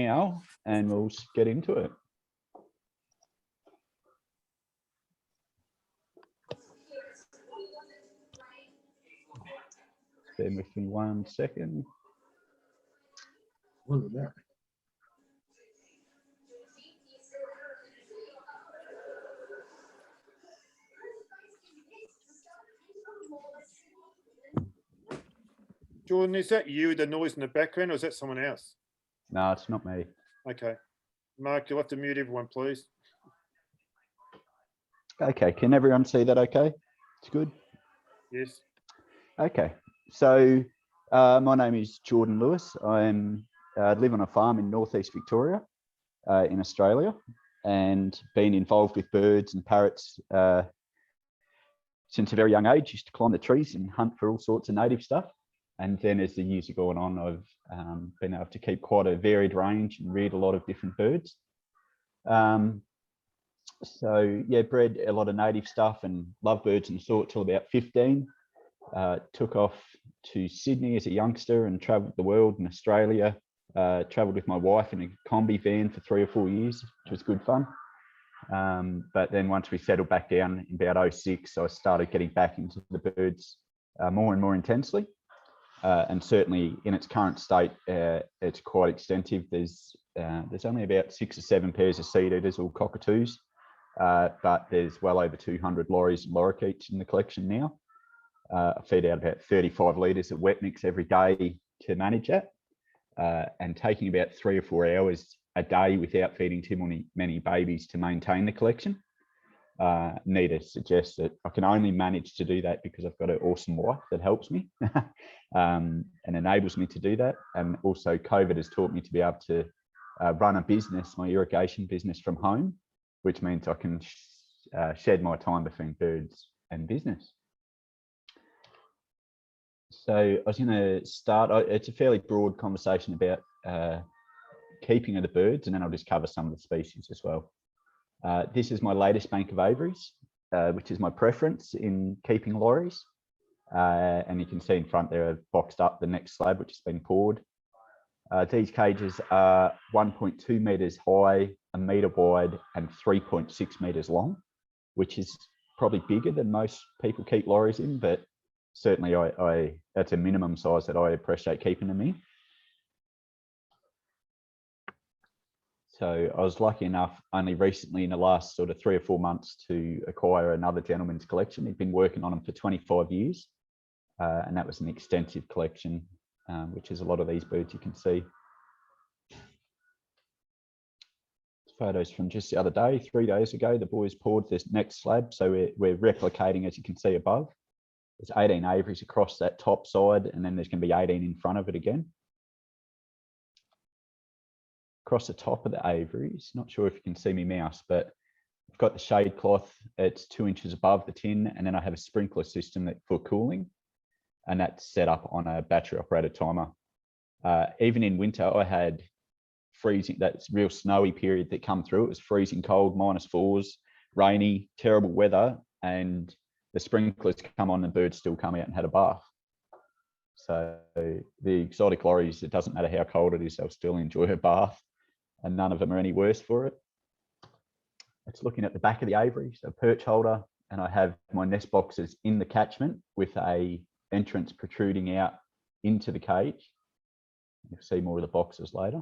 now, and we'll get into it. Bear with me 1 second. Look at that. Jordan, is that you, the noise in the background, or is that someone else? No, it's not me. Okay. Mark, you'll have to mute everyone, please. Okay, can everyone see that okay? It's good? Yes. Okay, so my name is Jordan Lewis. I live on a farm in northeast Victoria in Australia, and been involved with birds and parrots since a very young age. Used to climb the trees and hunt for all sorts of native stuff. And then as the years have gone on, I've been able to keep quite a varied range and reared a lot of different birds. So yeah, bred a lot of native stuff and loved birds and saw it till about 15. Took off to Sydney as a youngster and travelled the world in Australia. Travelled with my wife in a combi van for 3 or 4 years, which was good fun. But then once we settled back down in about 06, I started getting back into the birds more and more intensely. And certainly in its current state, it's quite extensive. There's only about 6 or 7 pairs of seed eaters or cockatoos, but there's well over 200 lorries and lorikeets in the collection now. I feed out about 35 litres of wet mix every day to manage that, and taking about 3 or 4 hours a day without feeding too many babies to maintain the collection. Need to suggest that I can only manage to do that because I've got an awesome wife that helps me and enables me to do that. And also COVID has taught me to be able to run a business, my irrigation business, from home, which means I can shed my time between birds and business. So I was going to start, it's a fairly broad conversation about keeping of the birds, and then I'll just cover some of the species as well. This is my latest bank of aviaries, which is my preference in keeping lorries. And you can see in front there, I've boxed up the next slab, which has been poured. These cages are 1.2 metres high, 1 metre wide, and 3.6 metres long, which is probably bigger than most people keep lorries in, but certainly that's a minimum size that I appreciate keeping them in. So I was lucky enough only recently in the last sort of 3 or 4 months to acquire another gentleman's collection. He'd been working on them for 25 years. And that was an extensive collection, which is a lot of these birds you can see. Photos from just the other day, 3 days ago, the boys poured this next slab. So we're replicating, as you can see above. There's 18 aviaries across that top side, and then there's going to be 18 in front of it again. Across the top of the aviaries, not sure if you can see me mouse, but I've got the shade cloth. It's 2 inches above the tin, and then I have a sprinkler system for cooling, and that's set up on a battery operated timer. Even in winter, I had freezing, that's real snowy period that come through. It was freezing cold, -4s, rainy, terrible weather, and the sprinklers come on and birds still come out and had a bath. So the exotic lorries, it doesn't matter how cold it is, they'll still enjoy a bath, and none of them are any worse for it. It's looking at the back of the aviary, so perch holder, and I have my nest boxes in the catchment with a entrance protruding out into the cage. You'll see more of the boxes later.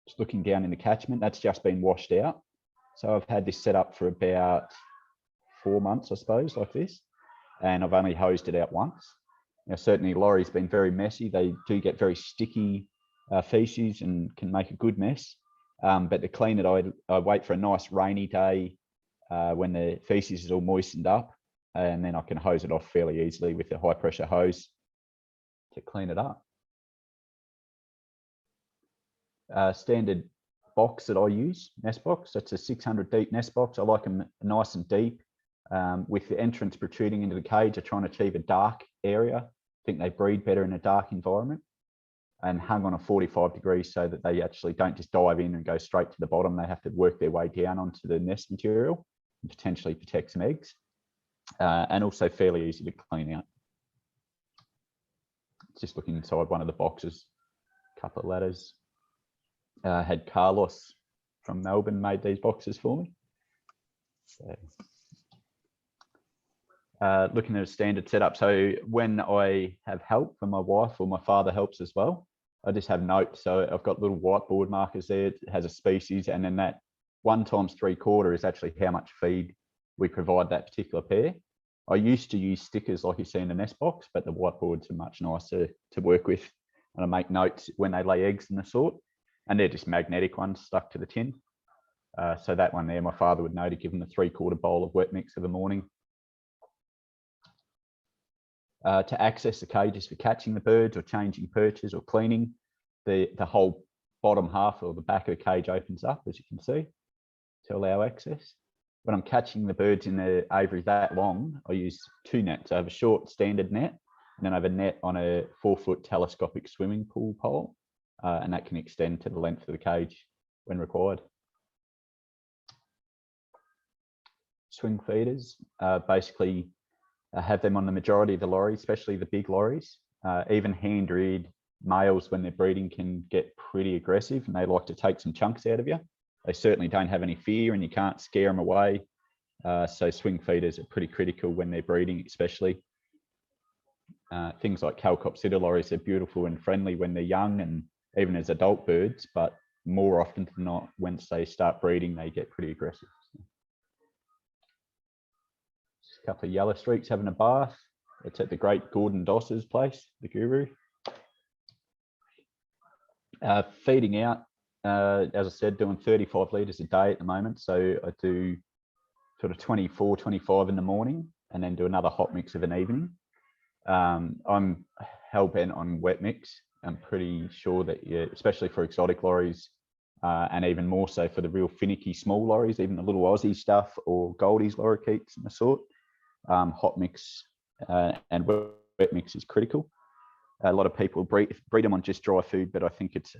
Just looking down in the catchment, that's just been washed out. So I've had this set up for about 4 months, I suppose, like this, and I've only hosed it out once. Now, certainly lorries been very messy. They do get very sticky feces and can make a good mess. But to clean it, I wait for a nice rainy day when the feces is all moistened up, and then I can hose it off fairly easily with a high pressure hose to clean it up. Standard box that I use, nest box, that's a 600 deep nest box. I like them nice and deep with the entrance protruding into the cage. I try and achieve a dark area. I think they breed better in a dark environment, and hung on a 45 degrees so that they actually don't just dive in and go straight to the bottom. They have to work their way down onto the nest material and potentially protect some eggs, and also fairly easy to clean out. Just looking inside one of the boxes, a couple of ladders. Had Carlos from Melbourne made these boxes for me. So, looking at a standard setup. So when I have help from my wife or my father helps as well, I just have notes. So I've got little whiteboard markers there. It has a species, and then that 1 times 3/4 is actually how much feed we provide that particular pair. I used to use stickers like you see in the nest box, but the whiteboards are much nicer to work with. And I make notes when they lay eggs and the sort, and they're just magnetic ones stuck to the tin. So that one there, my father would know to give them a 3/4 bowl of wet mix of the morning. To access the cages for catching the birds or changing perches or cleaning, the whole bottom half or the back of the cage opens up, as you can see, to allow access. When I'm catching the birds in the aviary that long, I use 2 nets. I have a short standard net, and then I have a net on a 4-foot telescopic swimming pool pole, and that can extend to the length of the cage when required. Swing feeders, basically have them on the majority of the lorries, especially the big lorries. Even hand-reared males, when they're breeding, can get pretty aggressive, and they like to take some chunks out of you. They certainly don't have any fear, and you can't scare them away. So swing feeders are pretty critical when they're breeding, especially. Things like Calcopsida lorries are beautiful and friendly when they're young and even as adult birds, but more often than not, once they start breeding, they get pretty aggressive. Just a couple of yellow streaks having a bath. It's at the great Gordon Doss's place, the guru. Feeding out, as I said, doing 35 litres a day at the moment. So I do sort of 24, 25 in the morning and then do another hot mix of an evening. I'm hell-bent on wet mix. I'm pretty sure that, especially for exotic lorries, and even more so for the real finicky small lorries, even the little Aussie stuff or Goldies, lorikeets and the sort, hot mix and wet mix is critical. A lot of people breed them on just dry food, but I think it's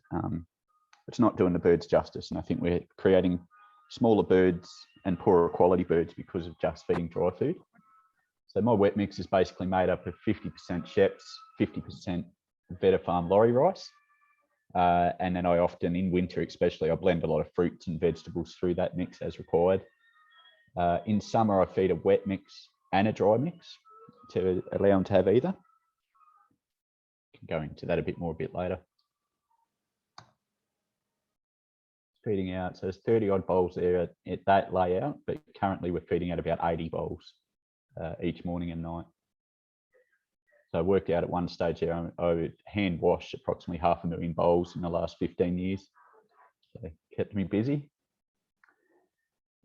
not doing the birds justice. And I think we're creating smaller birds and poorer quality birds because of just feeding dry food. So my wet mix is basically made up of 50% Sheps, 50% Veta Farm lorry rice. And then I often, in winter especially, I blend a lot of fruits and vegetables through that mix as required. In summer, I feed a wet mix and a dry mix to allow them to have either. Can go into that a bit more a bit later. Feeding out, so there's 30 odd bowls there at that layout, but currently we're feeding out about 80 bowls each morning and night. So I worked out at one stage there, I would hand wash approximately 500,000 bowls in the last 15 years. So it kept me busy.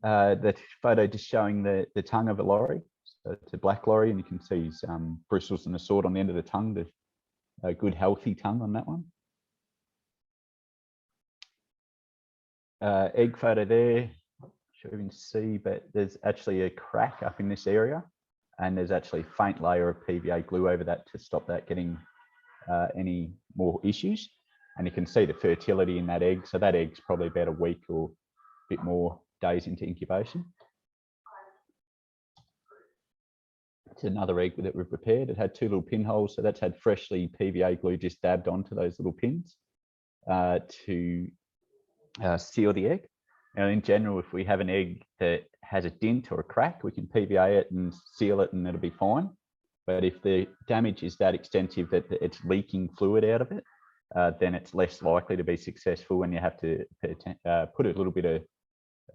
The photo just showing the tongue of a lorry. So it's a black lorry, and you can see his bristles and the sword on the end of the tongue. A good healthy tongue on that one. Egg photo there, sure you can see, but there's actually a crack up in this area, and there's actually a faint layer of PVA glue over that to stop that getting any more issues. And you can see the fertility in that egg. So that egg's probably about a week or a bit more days into incubation. It's another egg that we've prepared. It had 2 little pinholes, so that's had freshly PVA glue just dabbed onto those little pins to seal the egg. Now, in general, if we have an egg that has a dint or a crack, we can PVA it and seal it and it'll be fine. But if the damage is that extensive that it's leaking fluid out of it, then it's less likely to be successful, and you have to put a little bit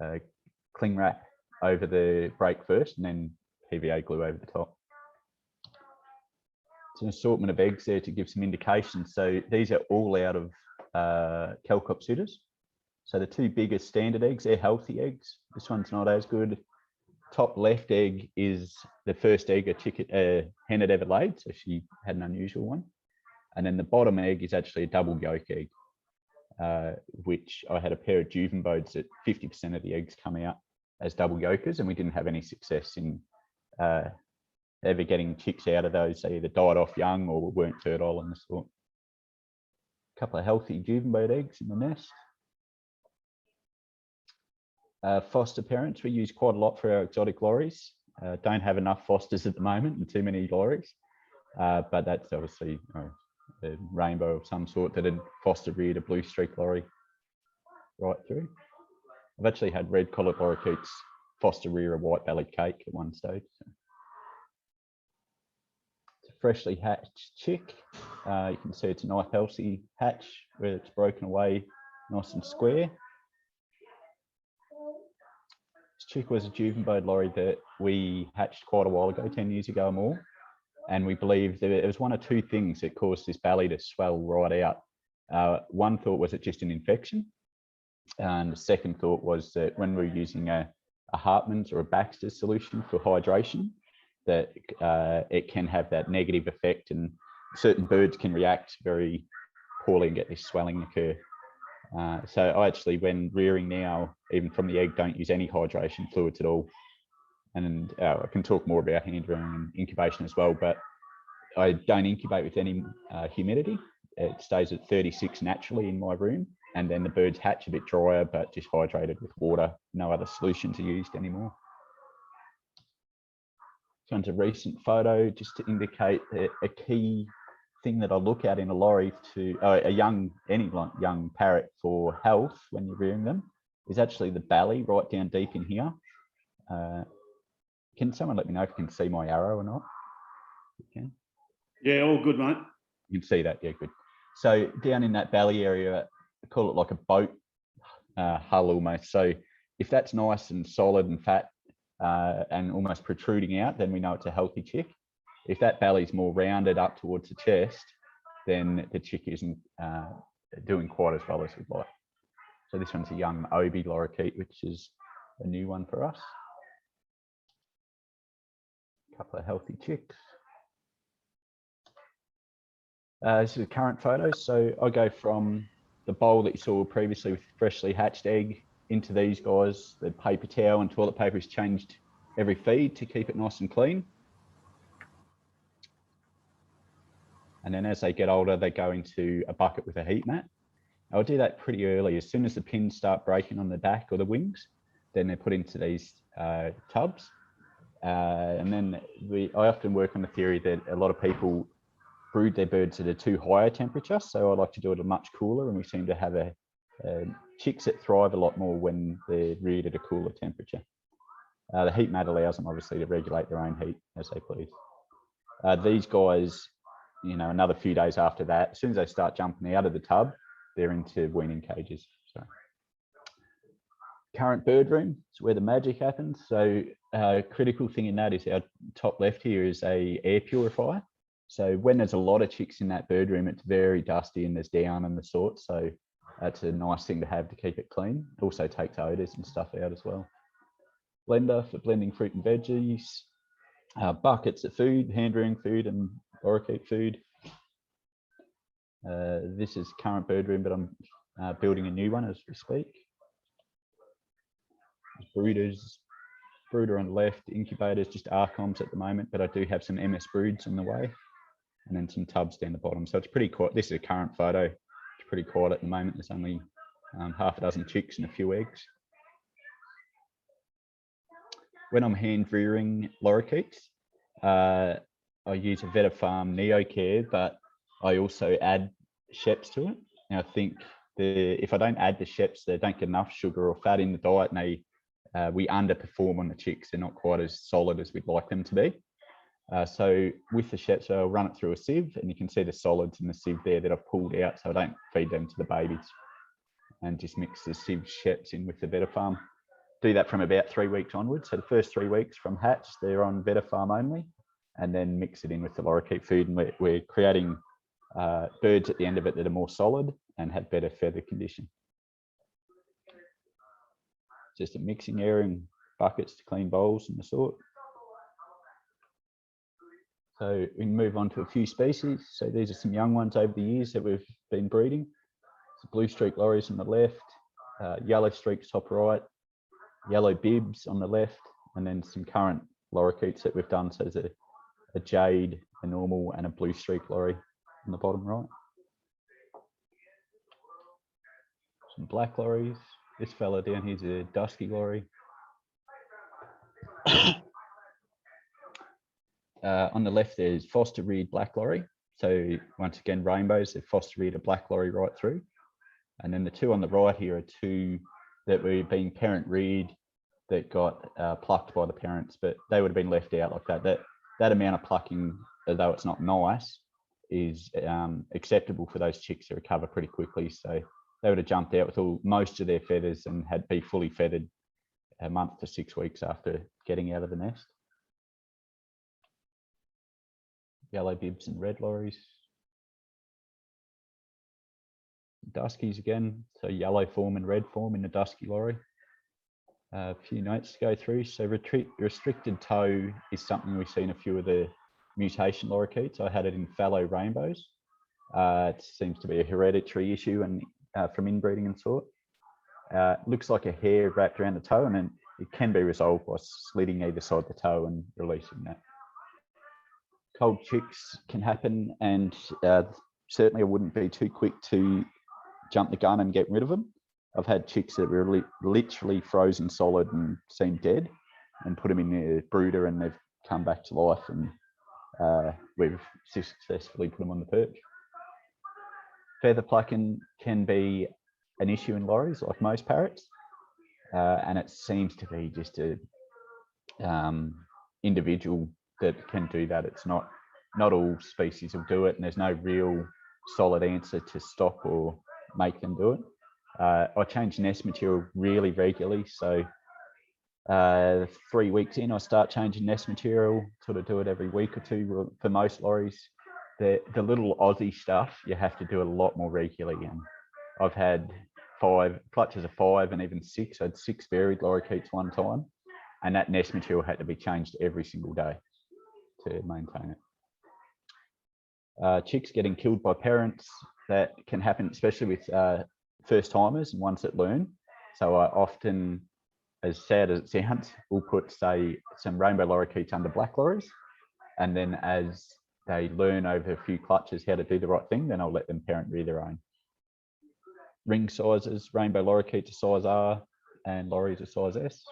of cling wrap over the break first and then PVA glue over the top. It's an assortment of eggs there to give some indication. So these are all out of Calcopsidas. So the 2 biggest standard eggs, they're healthy eggs. This one's not as good. Top left egg is the first egg a hen had ever laid, so she had an unusual one. And then the bottom egg is actually a double yolk egg, which I had a pair of juvenbodes that 50% of the eggs come out as double yolkers, and we didn't have any success in ever getting chicks out of those. They either died off young or weren't fertile and the sort. A couple of healthy juvenbode eggs in the nest. Foster parents we use quite a lot for our exotic lorries. Don't have enough fosters at the moment and too many lorries, but that's obviously a rainbow of some sort that had foster reared a blue streak lorry right through. I've actually had red collared lorikeets foster rear a white bellied cake at one stage. So. It's a freshly hatched chick. You can see it's a nice healthy hatch where it's broken away nice and square. This chick was a juvenile lorry that we hatched quite a while ago, 10 years ago or more. And we believe that it was one or two things that caused this belly to swell right out. One thought was it just an infection. And the second thought was that when we're using a Hartman's or a Baxter's solution for hydration, that it can have that negative effect, and certain birds can react very poorly and get this swelling occur. So I actually, when rearing now, even from the egg, don't use any hydration fluids at all. And I can talk more about hand rearing and incubation as well, but I don't incubate with any humidity. It stays at 36 naturally in my room, and then the birds hatch a bit drier, but just hydrated with water. No other solutions are used anymore. So into a recent photo, just to indicate a key thing that I look at in a lorry to any young parrot for health when you're rearing them is actually the belly right down deep in here. Can someone let me know if you can see my arrow or not? You can. Yeah, all good, mate. You can see that, yeah, good. So down in that belly area, I call it like a boat hull almost. So if that's nice and solid and fat and almost protruding out, then we know it's a healthy chick. If that belly's more rounded up towards the chest, then the chick isn't doing quite as well as we'd like. So this one's a young Obi lorikeet, which is a new one for us. A couple of healthy chicks. This is a current photo. So I go from the bowl that you saw previously with freshly hatched egg into these guys. The paper towel and toilet paper is changed every feed to keep it nice and clean. And then as they get older, they go into a bucket with a heat mat. I'll do that pretty early. As soon as the pins start breaking on the back or the wings, then they're put into these tubs. And then I often work on the theory that a lot of people brood their birds at a too high a temperature. So I like to do it a much cooler, and we seem to have chicks that thrive a lot more when they're reared at a cooler temperature. The heat mat allows them obviously to regulate their own heat as they please. These guys, you know, another few days after that, as soon as they start jumping out of the tub, they're into weaning cages. So current bird room is where the magic happens. So critical thing in that is our top left here is a air purifier. So when there's a lot of chicks in that bird room, it's very dusty and there's down and the sort. So that's a nice thing to have to keep it clean. It also takes odors and stuff out as well. Blender for blending fruit and veggies. Buckets of food, hand rearing food and lorikeet food. This is current bird room, but I'm building a new one as we speak. Brooders, brooder on the left, incubators, just Arcoms at the moment, but I do have some MS broods on the way, and then some tubs down the bottom. So it's pretty quiet. This is a current photo. It's pretty quiet at the moment. There's only half a dozen chicks and a few eggs. When I'm hand rearing lorikeets, I use a Vetafarm NeoCare, but I also add sheps to it. Now I think if I don't add the sheps, they don't get enough sugar or fat in the diet, and we underperform on the chicks. They're not quite as solid as we'd like them to be. So with the sheps, I'll run it through a sieve, and you can see the solids in the sieve there that I've pulled out, so I don't feed them to the babies, and just mix the sieve sheps in with the Vetafarm. Do that from about 3 weeks onwards. So the first 3 weeks from hatch, they're on Vetafarm only, and then mix it in with the lorikeet food, and we're creating birds at the end of it that are more solid and have better feather condition. Just a mixing area and buckets to clean bowls and the sort. So we move on to a few species. So these are some young ones over the years that we've been breeding. So blue streak lorries on the left, yellow streaks top right, yellow bibs on the left, and then some current lorikeets that we've done. So there's a jade, a normal, and a blue streak lorry on the bottom right. Some black lorries. This fella down here is a dusky lorry. On the left, there's foster reared black lorry. So once again, rainbows, they're foster reared a black lorry right through. And then the two on the right here are two that were being parent reared that got plucked by the parents, but they would have been left out like that. That amount of plucking, although it's not nice, is acceptable for those chicks to recover pretty quickly. So they would have jumped out with most of their feathers and had be fully feathered a month to 6 weeks after getting out of the nest. Yellow bibs and red lorries. Duskies again, so yellow form and red form in the dusky lorry. A few notes to go through. So restricted toe is something we see in a few of the mutation lorikeets. I had it in fallow rainbows. It seems to be a hereditary issue and from inbreeding and sort. Looks like a hair wrapped around the toe, and then it can be resolved by slitting either side of the toe and releasing that. Cold chicks can happen, and certainly I wouldn't be too quick to jump the gun and get rid of them. I've had chicks that were literally frozen solid and seemed dead, and put them in the brooder, and they've come back to life, and we've successfully put them on the perch. Feather plucking can be an issue in lorries, like most parrots, and it seems to be just a individual that can do that. It's not all species will do it, and there's no real solid answer to stop or make them do it. I change nest material really regularly, so 3 weeks in I start changing nest material, sort of do it every week or two for most lorries. The little Aussie stuff you have to do a lot more regularly, and I've had 5 clutches of 5 and even 6. I had 6 varied lorikeets one time, and that nest material had to be changed every single day to maintain it. Chicks getting killed by parents, that can happen, especially with first timers and ones that learn. So I often, as sad as it sounds, will put, say, some rainbow lorikeets under black lorries, and then as they learn over a few clutches how to do the right thing, then I'll let them parent rear their own. Ring sizes, rainbow lorikeets are size R and lorries are size S.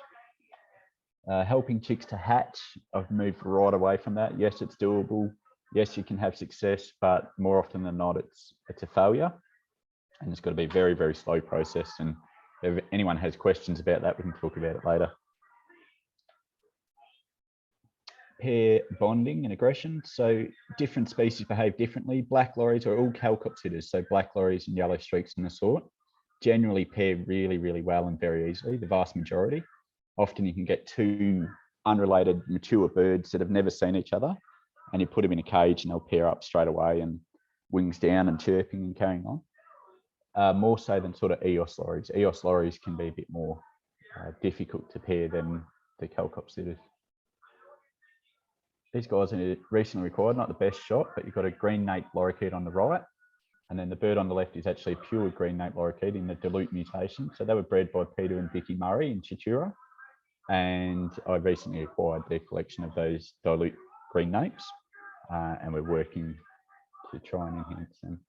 Helping chicks to hatch, I've moved right away from that. Yes, it's doable. Yes, you can have success, but more often than not, it's a failure, and it's got to be a very, very slow process. And if anyone has questions about that, we can talk about it later. Pair bonding and aggression. So different species behave differently. Black lorries are all calcopsitters, so black lorries and yellow streaks and the sort generally pair really, really well and very easily, the vast majority. Often you can get 2 unrelated mature birds that have never seen each other, and you put them in a cage and they'll pair up straight away, and wings down and chirping and carrying on. More so than sort of EOS lorries. EOS lorries can be a bit more difficult to pair than the calcopsitters. These guys are recently acquired, not the best shot, but you've got a green nape lorikeet on the right, and then the bird on the left is actually a pure green nape lorikeet in the dilute mutation. So they were bred by Peter and Vicky Murray in Chitura, and I recently acquired their collection of those dilute green napes, and we're working to try and enhance them.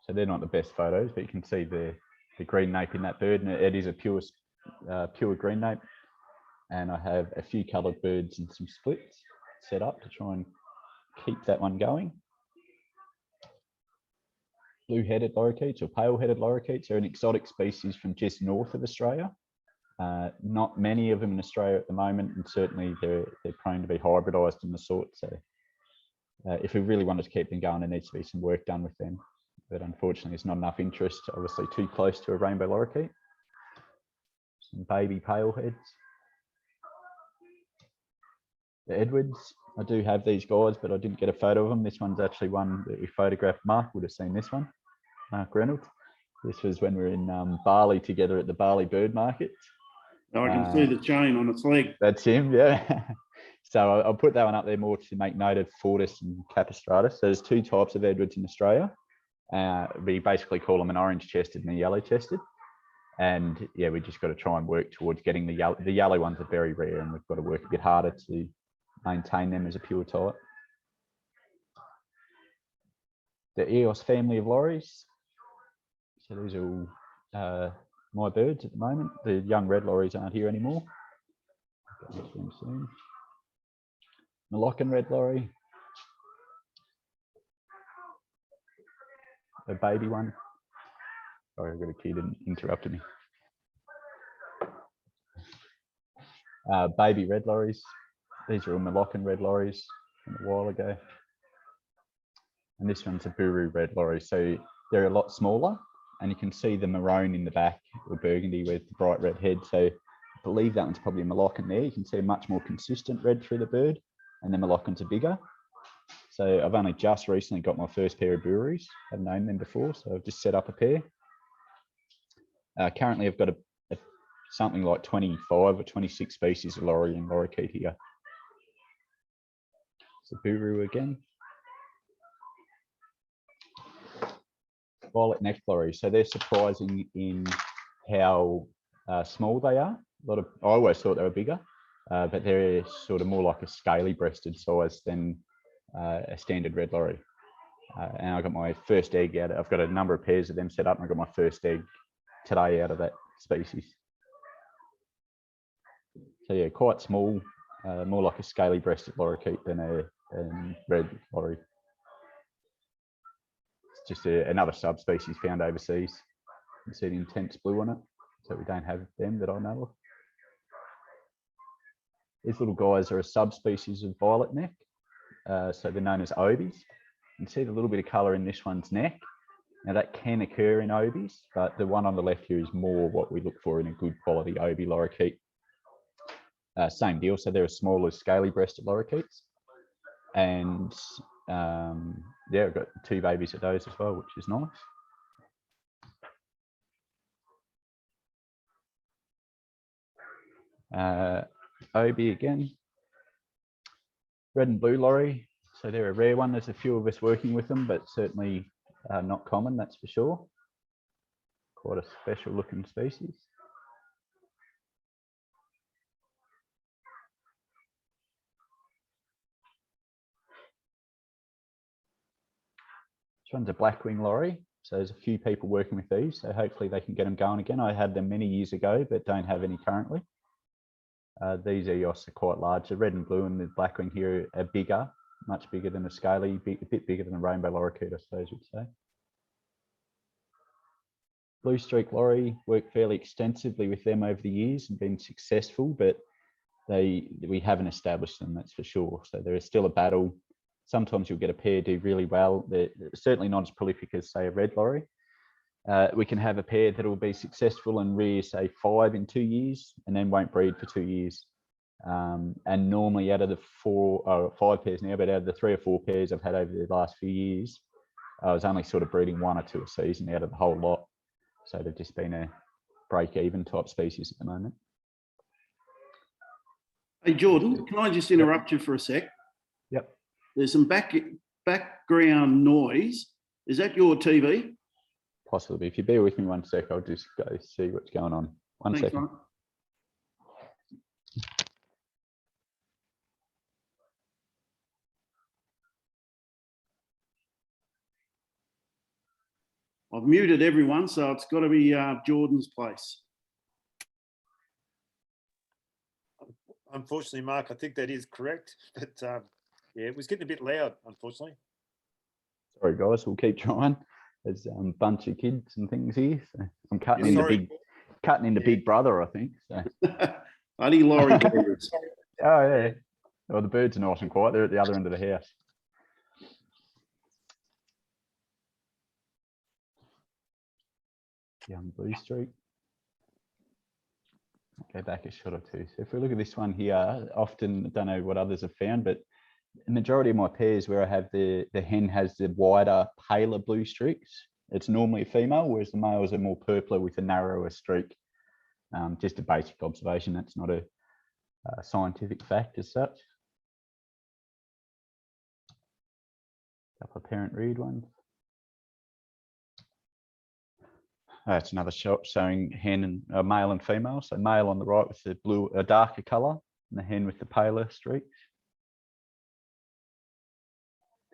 So they're not the best photos, but you can see the green nape in that bird, and it is a pure green nape. And I have a few coloured birds and some splits set up to try and keep that one going. Blue-headed lorikeets or pale-headed lorikeets are an exotic species from just north of Australia. Not many of them in Australia at the moment, and certainly they're prone to be hybridised in the sort. So if we really wanted to keep them going, there needs to be some work done with them. But unfortunately, there's not enough interest, obviously too close to a rainbow lorikeet. Some baby paleheads. The Edwards, I do have these guys, but I didn't get a photo of them. This one's actually one that we photographed. Mark would have seen this one, Mark Reynolds. This was when we were in Bali together at the Bali bird market. I can see the chain on its leg. That's him, yeah. So I'll put that one up there more to make note of Fortis and Capistratus. So there's 2 types of Edwards in Australia. We basically call them an orange chested and a yellow chested. And yeah, we just got to try and work towards getting the yellow ones are very rare, and we've got to work a bit harder to maintain them as a pure type. The EOS family of lorries. So these are all my birds at the moment. The young red lorries aren't here anymore. Moroccan red lorry. a baby one. Sorry, I've got a kid and interrupted me. Baby red lorries. These are all Moroccan red lorries from a while ago. And this one's a Buru red lorry. So they're a lot smaller, and you can see the maroon in the back, or burgundy with the bright red head. So I believe that one's probably a Moroccan there. You can see a much more consistent red through the bird, and the Moroccans are bigger. So I've only just recently got my first pair of Burus. I've known them before, so I've just set up a pair. Currently, I've got something like 25 or 26 species of lorry and lorikeet here. So Buru again. Violet neck lorry. So they're surprising in how small they are. I always thought they were bigger, but they're sort of more like a scaly breasted size than a standard red lorry. And I got my first egg out. I've got a number of pairs of them set up, and I got my first egg today out of that species. So yeah, quite small, more like a scaly breasted lorikeet than a red lorry. It's just another subspecies found overseas. You can see the intense blue on it, so we don't have them that I know of. These little guys are a subspecies of violet neck, so they're known as obies. You can see the little bit of colour in this one's neck. Now that can occur in obies, but the one on the left here is more what we look for in a good quality obie lorikeet. Same deal, so they're as small as scaly breasted lorikeets. And yeah, I've got 2 babies of those as well, which is nice. Obie again. Red and blue lorry. So they're a rare one. There's a few of us working with them, but certainly not common, that's for sure. Quite a special looking species. This one's a blackwing lorry. So there's a few people working with these, so hopefully they can get them going again. I had them many years ago, but don't have any currently. These EOS are quite large. The red and blue and the blackwing here are bigger, much bigger than a scaly, a bit bigger than a rainbow lorikeet, I suppose you'd say. Blue streak lorry, worked fairly extensively with them over the years and been successful, but we haven't established them, that's for sure. So there is still a battle. Sometimes you'll get a pair do really well. They're certainly not as prolific as, say, a red lorry. We can have a pair that will be successful and rear, say, 5 in 2 years, and then won't breed for 2 years. And normally out of the 5 pairs now, but out of the 3 or 4 pairs I've had over the last few years, I was only sort of breeding 1 or 2 a season out of the whole lot. So they've just been a break-even type species at the moment. Hey, Jordan, can I just interrupt you for a sec? Yep. There's some background noise. Is that your TV? Possibly. If you bear with me 1 sec, I'll just go see what's going on. One second. Mate. I've muted everyone, so it's got to be Jordan's place. Unfortunately, Mark, I think that is correct. But yeah, it was getting a bit loud, unfortunately. Sorry, guys. We'll keep trying. There's a bunch of kids and things here. So I'm cutting into Big Brother, I think. So. Bloody lorry. Oh yeah. Well, the birds are nice and quiet. They're at the other end of the house. Young blue streak. Go back a shot or two. So if we look at this one here, often, I don't know what others have found, but the majority of my pairs where I have the hen has the wider, paler blue streaks, it's normally a female, whereas the males are more purpler with a narrower streak. Just a basic observation. That's not a scientific fact as such. A couple of parent reared ones. It's another shot showing hen and male and female. So male on the right with the blue, a darker colour, and the hen with the paler streaks.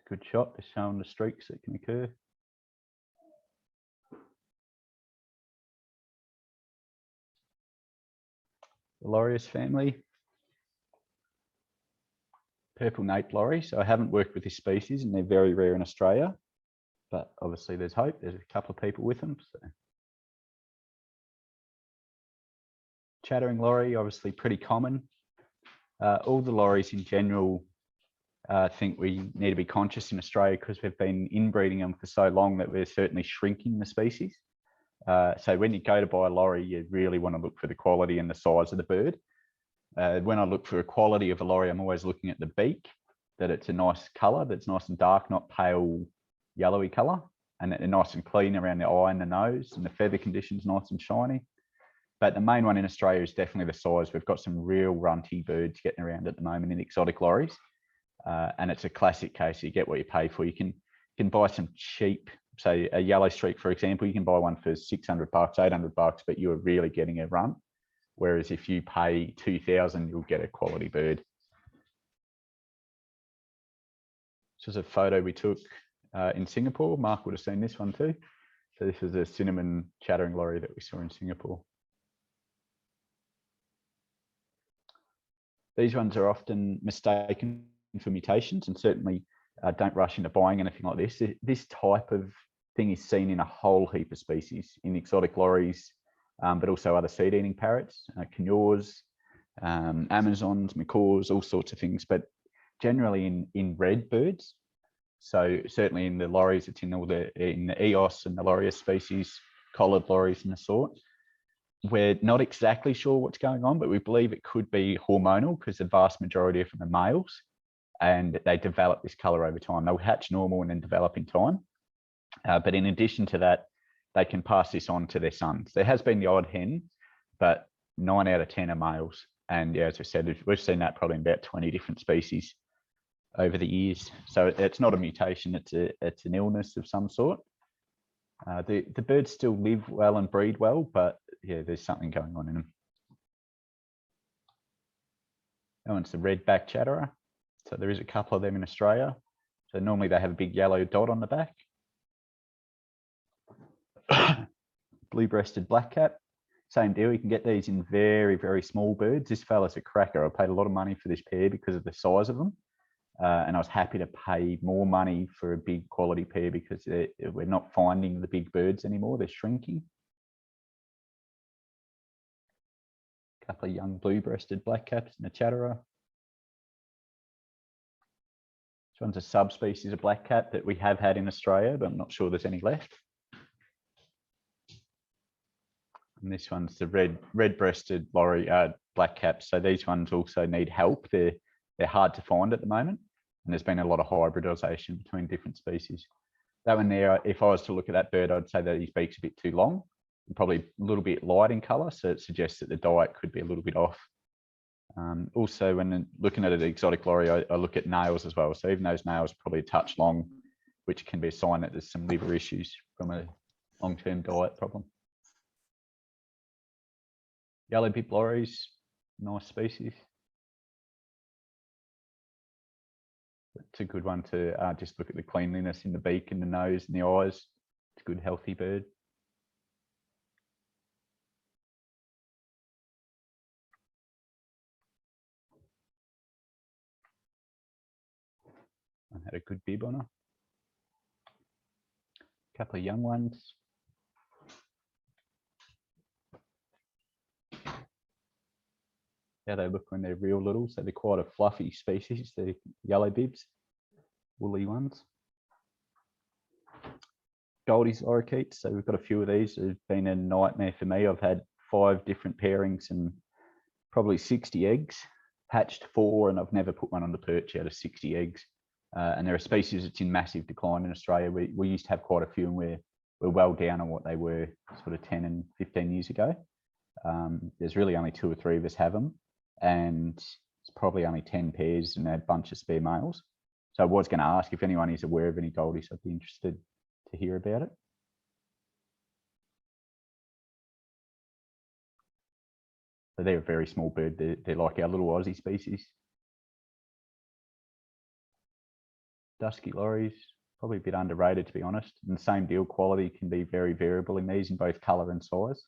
Good shot, just showing the streaks that can occur. The Lorius family. Purple nape lorry. So I haven't worked with this species and they're very rare in Australia, but obviously there's hope. There's a couple of people with them. So. Chattering lorry, obviously pretty common. All the lorries in general, I think we need to be conscious in Australia because we've been inbreeding them for so long that we're certainly shrinking the species. So when you go to buy a lorry, you really want to look for the quality and the size of the bird. When I look for a quality of a lorry, I'm always looking at the beak, that it's a nice colour, that's nice and dark, not pale yellowy colour, and that they're nice and clean around the eye and the nose, and the feather condition's nice and shiny. But the main one in Australia is definitely the size. We've got some real runty birds getting around at the moment in exotic lorries. And it's a classic case. You get what you pay for. You can buy some cheap, say a yellow streak, for example, you can buy one for $600, $800, but you're really getting a run. Whereas if you pay 2,000, you'll get a quality bird. This was a photo we took in Singapore. Mark would have seen this one too. So this is a cinnamon chattering lorry that we saw in Singapore. These ones are often mistaken for mutations, and certainly don't rush into buying anything like this. This type of thing is seen in a whole heap of species, in exotic lorries, but also other seed-eating parrots, canures, Amazons, macaws, all sorts of things, but generally in red birds. So certainly in the lorries, it's in the Eos and the Lorius species, collared lorries and the sort. We're not exactly sure what's going on, but we believe it could be hormonal because the vast majority of them are males and they develop this color over time. They'll hatch normal and then develop in time. But in addition to that, they can pass this on to their sons. There has been the odd hen, but 9 out of 10 are males. And yeah, as I said, we've seen that probably in about 20 different species over the years. So it's not a mutation, it's an illness of some sort. The birds still live well and breed well, but yeah, there's something going on in them. That one's the red-backed chatterer. So there is a couple of them in Australia. So normally they have a big yellow dot on the back. Blue-breasted blackcap, same deal. You can get these in very, very small birds. This fella's a cracker. I paid a lot of money for this pair because of the size of them. And I was happy to pay more money for a big quality pair because we're not finding the big birds anymore. They're shrinking. A couple of young blue-breasted blackcaps and a chatterer. This one's a subspecies of blackcap that we have had in Australia, but I'm not sure there's any left. And this one's the red-breasted lorry blackcaps. So these ones also need help. They're hard to find at the moment, and there's been a lot of hybridization between different species. That one there, if I was to look at that bird, I'd say that his beak's a bit too long, and probably a little bit light in color, so it suggests that the diet could be a little bit off. Also, when looking at an exotic lorry, I look at nails as well. So even those nails probably a touch long, which can be a sign that there's some liver issues from a long-term diet problem. Yellow bib lorries, nice species. It's a good one to just look at the cleanliness in the beak and the nose and the eyes. It's a good, healthy bird. I had a good bib on her. A couple of young ones. How they look when they're real little. So they're quite a fluffy species, the yellow bibs, woolly ones. Goldie's lorikeets. So we've got a few of these. It's been a nightmare for me. I've had 5 different pairings and probably 60 eggs. Hatched 4, and I've never put one on the perch out of 60 eggs. And they're a species that's in massive decline in Australia. We used to have quite a few, and we're well down on what they were sort of 10 and 15 years ago. There's really only 2 or 3 of us have them, and it's probably only 10 pairs and a bunch of spare males. So I was going to ask if anyone is aware of any goldies. I'd be interested to hear about it. So they're a very small bird. They're like our little Aussie species. Dusky lorries, probably a bit underrated to be honest. And the same deal, quality can be very variable in these in both colour and size.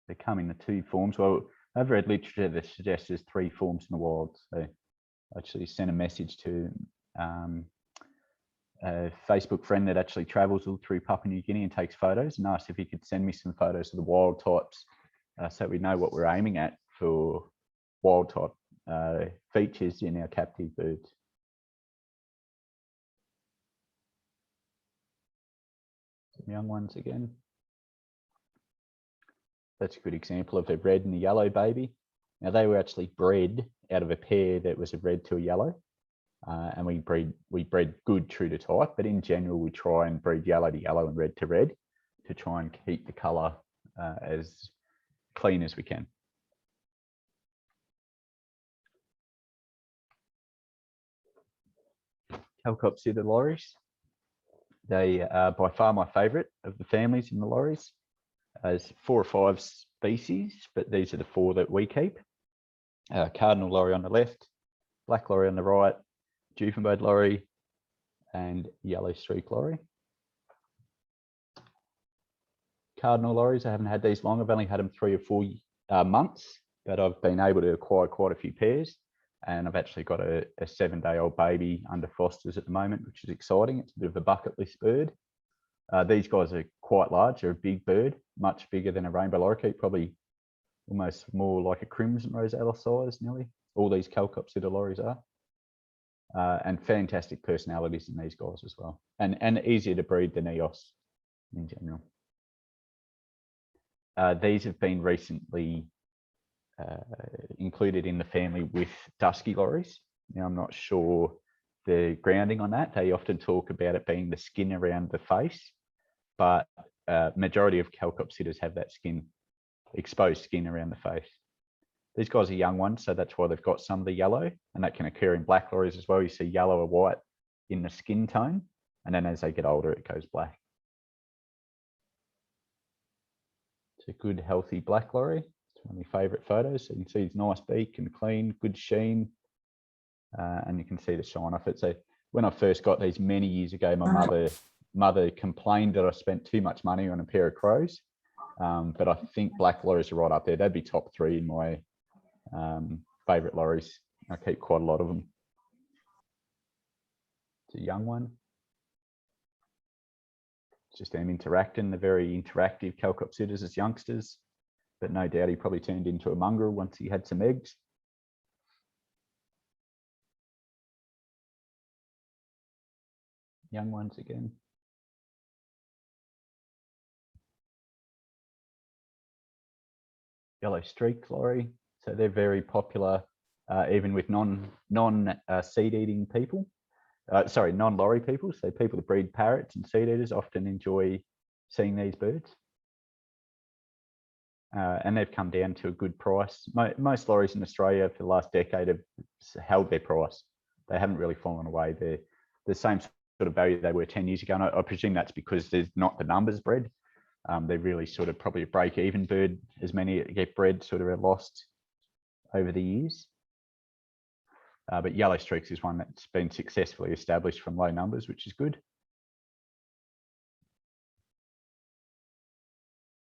They come in the 2 forms. Well, I've read literature that suggests there's 3 forms in the wild. So I actually sent a message to a Facebook friend that actually travels all through Papua New Guinea and takes photos, and asked if he could send me some photos of the wild types, so we know what we're aiming at for wild type features in our captive birds. Some young ones again. That's a good example of a red and a yellow baby. Now they were actually bred out of a pair that was a red to a yellow, and we bred good true to type, but in general we try and breed yellow to yellow and red to red to try and keep the colour as clean as we can. Calcopsida lories. They are by far my favourite of the families in the lories. There's 4 or 5 species, but these are the 4 that we keep. Cardinal lory on the left, black lory on the right, Juvenbode lory, and yellow streak lory. Cardinal lories, I haven't had these long. I've only had them 3 or 4 months, but I've been able to acquire quite a few pairs. And I've actually got a 7-day-old baby under fosters at the moment, which is exciting. It's a bit of a bucket list bird. These guys are quite large. They're a big bird, much bigger than a rainbow lorikeet, probably almost more like a crimson rosella size nearly. All these Calcopsida lories are. And fantastic personalities in these guys as well. And easier to breed than EOS in general. These have been recently included in the family with dusky lories. Now, I'm not sure the grounding on that. They often talk about it being the skin around the face, but majority of Calcopsidas have that skin, exposed skin around the face. These guys are young ones, so that's why they've got some of the yellow, and that can occur in black lories as well. You see yellow or white in the skin tone, and then as they get older, it goes black. It's a good, healthy black lory. It's one of my favourite photos. So you can see it's nice beak and clean, good sheen, and you can see the shine off it. So when I first got these many years ago, my mother complained that I spent too much money on a pair of crows, but I think black lories are right up there. They'd be top 3 in my favourite lories. I keep quite a lot of them. It's a young one. Just them interacting. They're very interactive Calcopsidas as youngsters, but no doubt he probably turned into a mongrel once he had some eggs. Young ones again. Yellow streak lory. So they're very popular, even with seed eating people. Non-lorry people. So people that breed parrots and seed eaters often enjoy seeing these birds. And they've come down to a good price. Most lorries in Australia for the last decade have held their price. They haven't really fallen away. They're the same sort of value they were 10 years ago. And I presume that's because there's not the numbers bred. They're really sort of probably a break-even bird. As many that get bred sort of are lost over the years. But yellow streaks is one that's been successfully established from low numbers, which is good.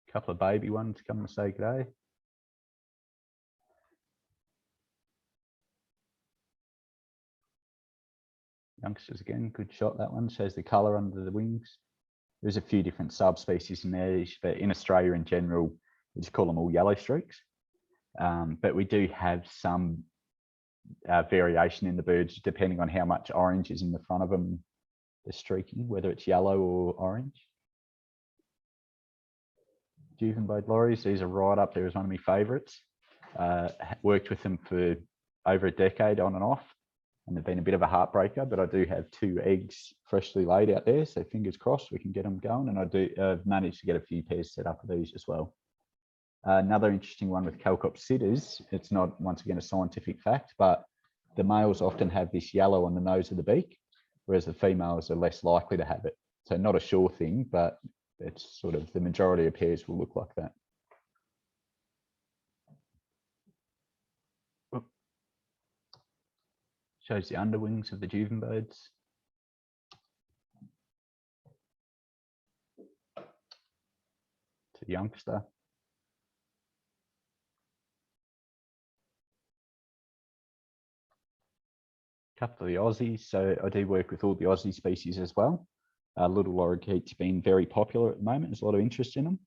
A couple of baby ones come to say good day. Youngsters again, good shot. That one shows the colour under the wings. There's a few different subspecies in there, but in Australia in general, we just call them all yellow streaks. But we do have some variation in the birds depending on how much orange is in the front of them, the streaking, whether it's yellow or orange. Juvenbode lories, these are right up there as one of my favourites. Worked with them for over a decade on and off, and they've been a bit of a heartbreaker, but I do have 2 eggs freshly laid out there, so fingers crossed we can get them going, and I've managed to get a few pairs set up of these as well. Another interesting one with Calcopsidas, it's not, once again, a scientific fact, but the males often have this yellow on the nose of the beak, whereas the females are less likely to have it. So not a sure thing, but it's sort of the majority of pairs will look like that. Shows the underwings of the Juvenbodes. To the youngster. couple of the Aussies. So I do work with all the Aussie species as well. Little lorikeets being very popular at the moment. There's a lot of interest in them.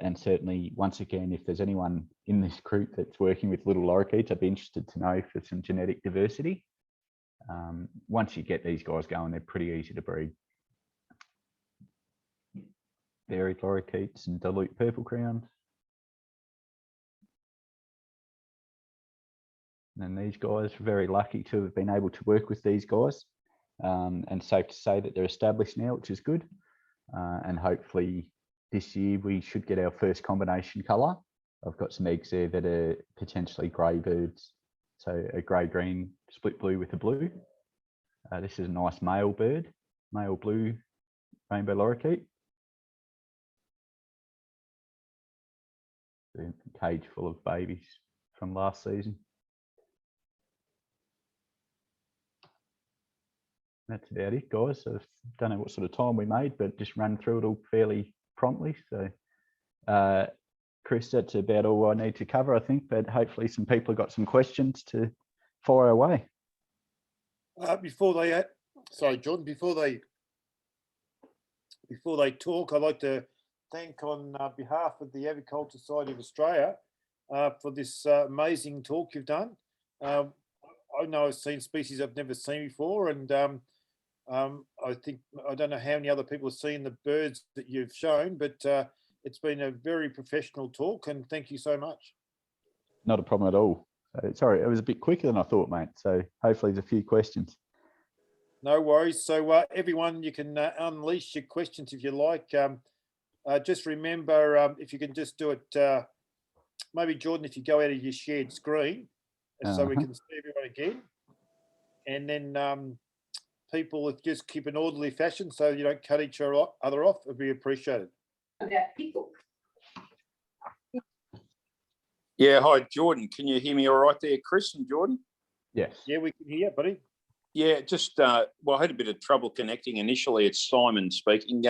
And certainly, once again, if there's anyone in this group that's working with little lorikeets, I'd be interested to know for some genetic diversity. Once you get these guys going, they're pretty easy to breed. Varied lorikeets and dilute purple crown. And these guys are very lucky to have been able to work with these guys. And safe to say that they're established now, which is good. And hopefully this year we should get our first combination colour. I've got some eggs there that are potentially grey birds. So a grey-green split blue with a blue. This is a nice male bird, male blue rainbow lorikeet. A cage full of babies from last season. That's about it, guys. So I don't know what sort of time we made, but just ran through it all fairly promptly. So, Chris, that's about all I need to cover, I think. But hopefully, some people have got some questions to fire away. Before they, sorry, Jordan. Before they talk, I'd like to thank on behalf of the Aviculture Society of Australia for this amazing talk you've done. I know I've seen species I've never seen before, and I think I don't know how many other people have seen the birds that you've shown, but it's been a very professional talk, and thank you so much. Not a problem at all. Sorry, it was a bit quicker than I thought, mate. So hopefully there's a few questions. No worries. So everyone, you can unleash your questions if you like. Just remember, if you can just do it, maybe Jordan, if you go out of your shared screen, so we can see everyone again. And then people, if just keep an orderly fashion so you don't cut each other off, it'd be appreciated. Yeah, hi, Jordan. Can you hear me all right there, Chris and Jordan? Yes. Yeah, we can hear, buddy. Yeah, just, well, I had a bit of trouble connecting initially. It's Simon speaking.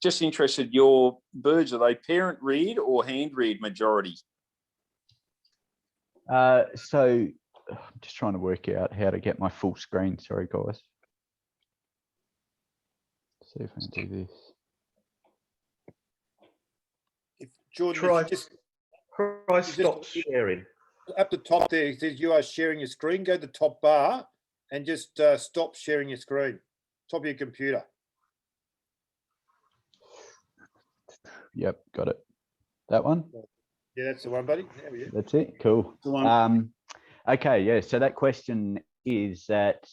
Just interested, your birds, are they parent reared or hand reared majority? So I'm just trying to work out how to get my full screen. Sorry, guys. See if I can do this. If Jordan, Try, if you just stop sharing. up the top there, it says you are sharing your screen. Go to the top bar and just stop sharing your screen. Top of your computer. Yep, got it. That one? Yeah, that's the one, buddy. That's it. Cool. The one. Okay, yeah. So that question is that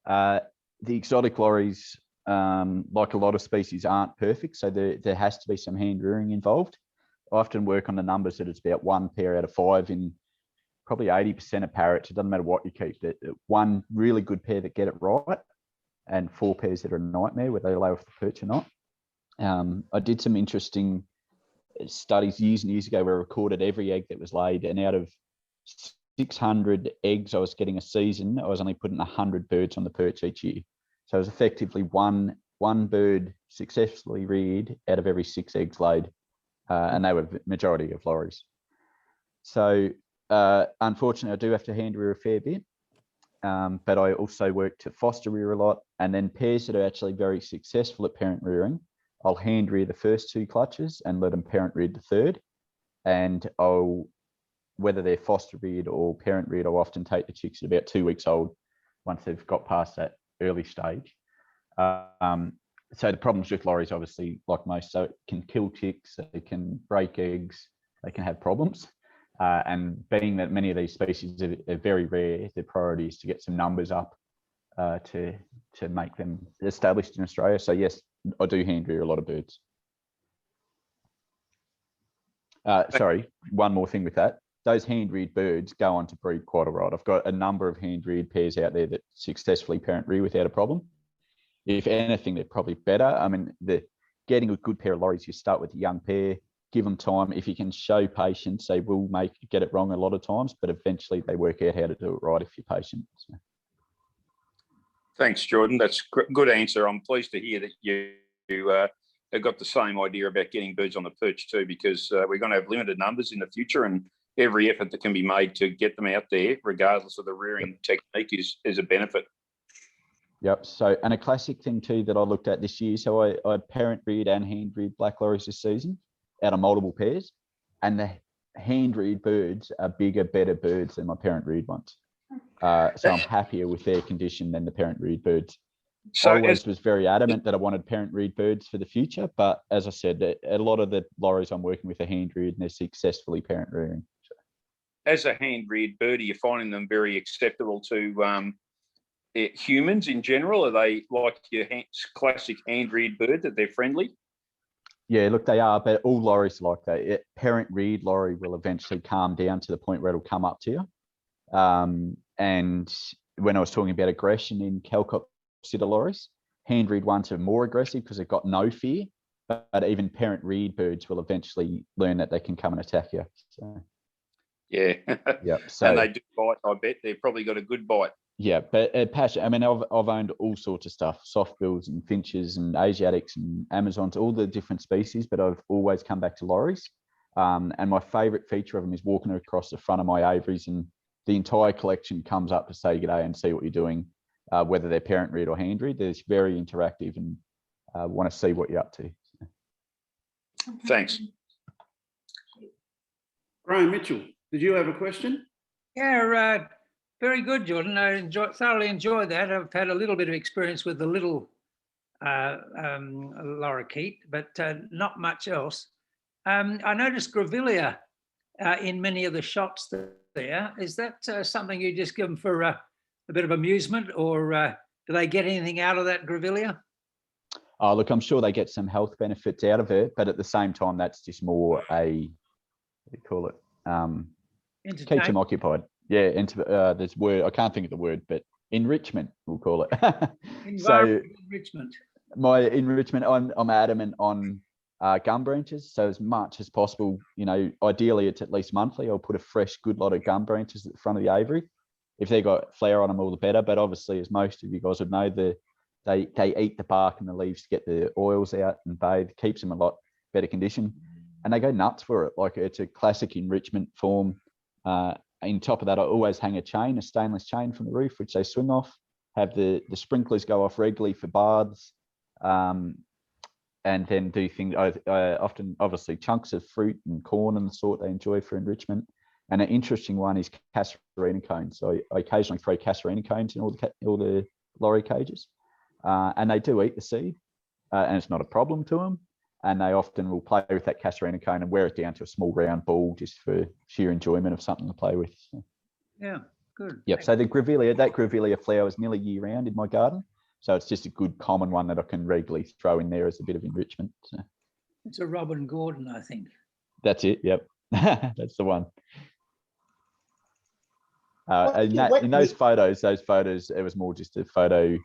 the exotic lorries, like a lot of species, aren't perfect. So there has to be some hand rearing involved. I often work on the numbers that it's about 1 pair out of 5 in probably 80% of parrots. It doesn't matter what you keep. One really good pair that get it right, and 4 pairs that are a nightmare, whether they lay off the perch or not. I did some interesting studies years and years ago where I recorded every egg that was laid, and out of 600 eggs I was getting a season, I was only putting 100 birds on the perch each year. So it was effectively one bird successfully reared out of every 6 eggs laid, and they were the majority of lorries. So unfortunately, I do have to hand rear a fair bit, but I also work to foster rear a lot, and then pairs that are actually very successful at parent rearing, I'll hand rear the first 2 clutches and let them parent rear the third. And whether they're foster reared or parent reared, I'll often take the chicks at about 2 weeks old once they've got past that early stage. So the problems with lorries, obviously, like most, so it can kill chicks, it can break eggs, they can have problems. And being that many of these species are very rare, the priority is to get some numbers up to make them established in Australia. So yes, I do hand rear a lot of birds. Sorry, one more thing with that. Those hand reared birds go on to breed quite a lot. I've got a number of hand reared pairs out there that successfully parent rear without a problem. If anything, they're probably better. I mean, getting a good pair of lorries, you start with a young pair, give them time. If you can show patience, they will get it wrong a lot of times, but eventually they work out how to do it right if you're patient. So. Thanks, Jordan. That's a good answer. I'm pleased to hear that you have got the same idea about getting birds on the perch too, because we're going to have limited numbers in the future, and every effort that can be made to get them out there, regardless of the rearing technique, is a benefit. Yep. So, and a classic thing too that I looked at this year. So I parent reared and hand reared black lorries this season out of multiple pairs, and the hand reared birds are bigger, better birds than my parent reared ones. So I'm happier with their condition than the parent reared birds. So I always was very adamant that I wanted parent reared birds for the future, but as I said, a lot of the lorries I'm working with are hand reared and they're successfully parent rearing. So. As a hand reared bird, are you finding them very acceptable to humans in general? Are they like your classic hand reared bird, that they're friendly? Yeah, look, they are, but all lorries are like that. Parent reared lorry will eventually calm down to the point where it'll come up to you. And when I was talking about aggression in Calcott sitter lorries, hand reared ones are more aggressive because they've got no fear, but even parent reared birds will eventually learn that they can come and attack you. So. Yeah. Yep. So, and they do bite, I bet. They've probably got a good bite. Yeah, but passion. I mean, I've owned all sorts of stuff: soft bills and finches and Asiatics and Amazons, all the different species. But I've always come back to lorries. And my favourite feature of them is walking across the front of my aviaries, and the entire collection comes up to say g'day and see what you're doing, whether they're parent reared or hand reared. They're very interactive and want to see what you're up to. Thanks. Graham Mitchell, did you have a question? Yeah, very good, Jordan. I thoroughly enjoyed that. I've had a little bit of experience with the little lorikeet, but not much else. I noticed grevillea in many of the shots there. Is that something you just give them for a bit of amusement, or do they get anything out of that grevillea? Oh, look, I'm sure they get some health benefits out of it, but at the same time, that's just more a, what do you call it? Keeps them occupied. Yeah, there's word, I can't think of the word, but enrichment, we'll call it. So enrichment. My enrichment, I'm adamant on gum branches. So as much as possible, ideally it's at least monthly. I'll put a fresh, good lot of gum branches at the front of the aviary. If they've got flower on them, all the better. But obviously, as most of you guys would know, they eat the bark and the leaves to get the oils out and bathe, keeps them a lot better condition. And they go nuts for it. Like, it's a classic enrichment form. On top of that, I always hang a stainless chain from the roof, which they swing off, have the sprinklers go off regularly for baths, and then do things, often, obviously, chunks of fruit and corn and the sort they enjoy for enrichment. And an interesting one is casuarina cones. So I occasionally throw casuarina cones in all the lorry cages, and they do eat the seed, and it's not a problem to them. And they often will play with that casuarina cone and wear it down to a small round ball just for sheer enjoyment of something to play with. So. Yeah, good. Yep. So that grevillea flower is nearly year round in my garden. So it's just a good common one that I can regularly throw in there as a bit of enrichment. So. It's a Robin Gordon, I think. That's it. Yep. That's the one. In those photos, it was more just a photo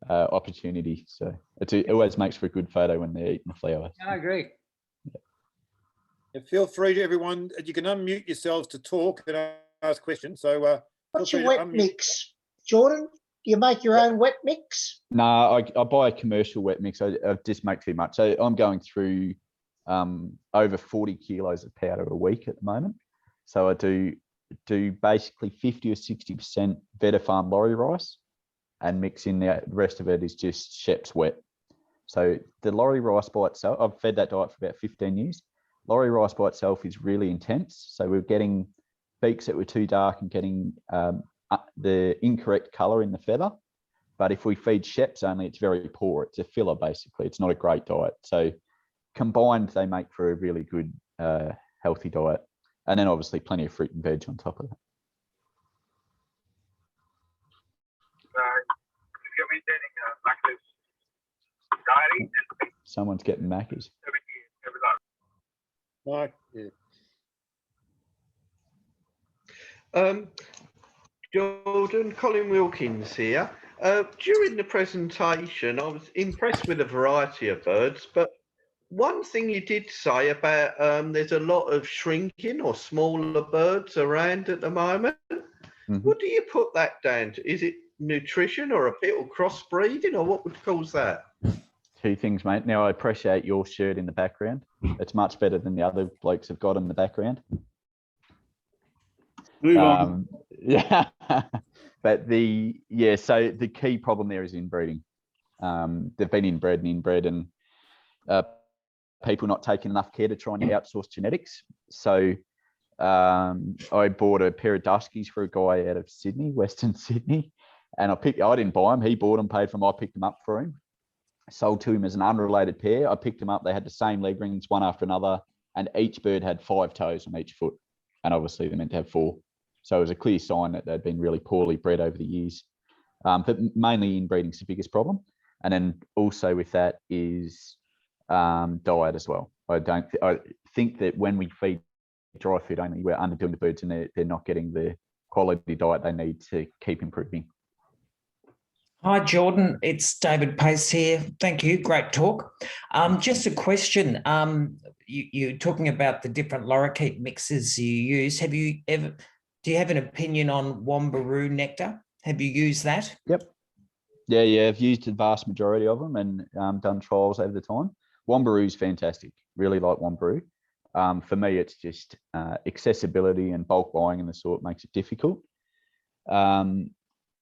opportunity. So it always makes for a good photo when they're eating the flowers. I agree. And feel free to everyone, you can unmute yourselves to talk and ask questions. So what's your wet mix, Jordan? Do you make your own wet mix? No, I buy a commercial wet mix. I just make too much. So I'm going through over 40 kilos of powder a week at the moment. So I do basically 50 or 60% Veta Farm lorry rice, and mix in the rest of it is just Shep's wet. So the lorry rice by itself, I've fed that diet for about 15 years. Lorry rice by itself is really intense. So we're getting beaks that were too dark and getting the incorrect color in the feather. But if we feed Shep's only, it's very poor. It's a filler, basically. It's not a great diet. So combined, they make for a really good, healthy diet. And then obviously plenty of fruit and veg on top of that. Someone's getting Macca's. No, yeah. Jordan, Colin Wilkins here. During the presentation, I was impressed with the variety of birds, but one thing you did say about there's a lot of shrinking or smaller birds around at the moment. Mm-hmm. What do you put that down to? Is it nutrition or a bit of crossbreeding, or what would cause that? Two things, mate. Now, I appreciate your shirt in the background. It's much better than the other blokes have got in the background. Move on. Yeah, but so the key problem there is inbreeding. They've been inbred and people not taking enough care to try and outsource genetics. So I bought a pair of Duskies for a guy out of Sydney, Western Sydney, and I didn't buy them. He bought them, paid for them. I picked them up for him. Sold to him as an unrelated pair. I picked them up. They had the same leg rings, one after another, and each bird had 5 toes on each foot. And obviously they're meant to have 4. So it was a clear sign that they'd been really poorly bred over the years. But mainly inbreeding's the biggest problem. And then also with that is diet as well. I think that when we feed dry food only, we're underdoing the birds and they're not getting the quality diet they need to keep improving. Hi, Jordan. It's David Pace here. Thank you. Great talk. Just a question. You're talking about the different lorikeet mixes you use. Do you have an opinion on Wombaroo nectar? Have you used that? Yep. Yeah. I've used the vast majority of them and done trials over the time. Wombaroo's fantastic. Really like Wombaroo. For me, it's just accessibility and bulk buying and the sort makes it difficult.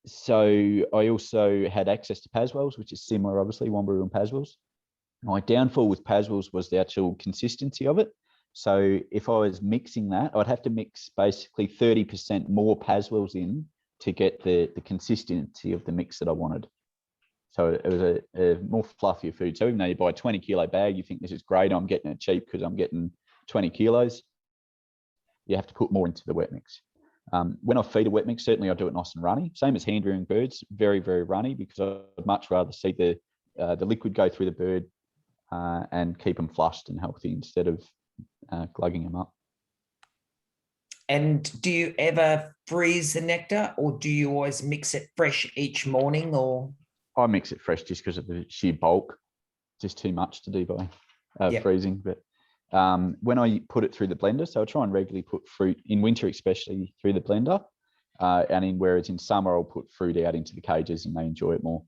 So I also had access to Paswells, which is similar, obviously, Wombaroo and Paswells. My downfall with Paswells was the actual consistency of it. So if I was mixing that, I'd have to mix basically 30% more Paswells in to get the consistency of the mix that I wanted. So it was a more fluffier food. So even though you buy a 20 kilo bag, you think this is great, I'm getting it cheap because I'm getting 20 kilos. You have to put more into the wet mix. When I feed a wet mix, certainly I do it nice and runny. Same as hand rearing birds, very, very runny, because I'd much rather see the liquid go through the bird and keep them flushed and healthy instead of glugging them up. And do you ever freeze the nectar, or do you always mix it fresh each morning? Or I mix it fresh just because of the sheer bulk. Just too much to do by freezing. But when I put it through the blender, so I try and regularly put fruit in winter, especially through the blender, and whereas in summer I'll put fruit out into the cages and they enjoy it more.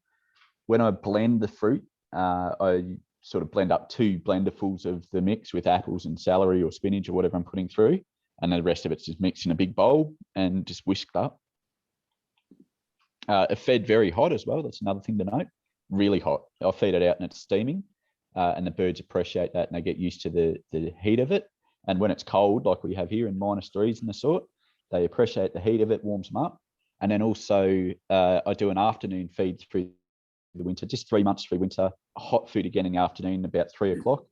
When I blend the fruit, I sort of blend up 2 blenderfuls of the mix with apples and celery or spinach or whatever I'm putting through, and then the rest of it's just mixed in a big bowl and just whisked up. It fed very hot as well. That's another thing to note. Really hot. I'll feed it out and it's steaming. And the birds appreciate that and they get used to the heat of it. And when it's cold, like we have here in -3s and the sort, they appreciate the heat of it, warms them up. And then also I do an afternoon feed through the winter, just 3 months through winter, hot food again in the afternoon, about 3 o'clock.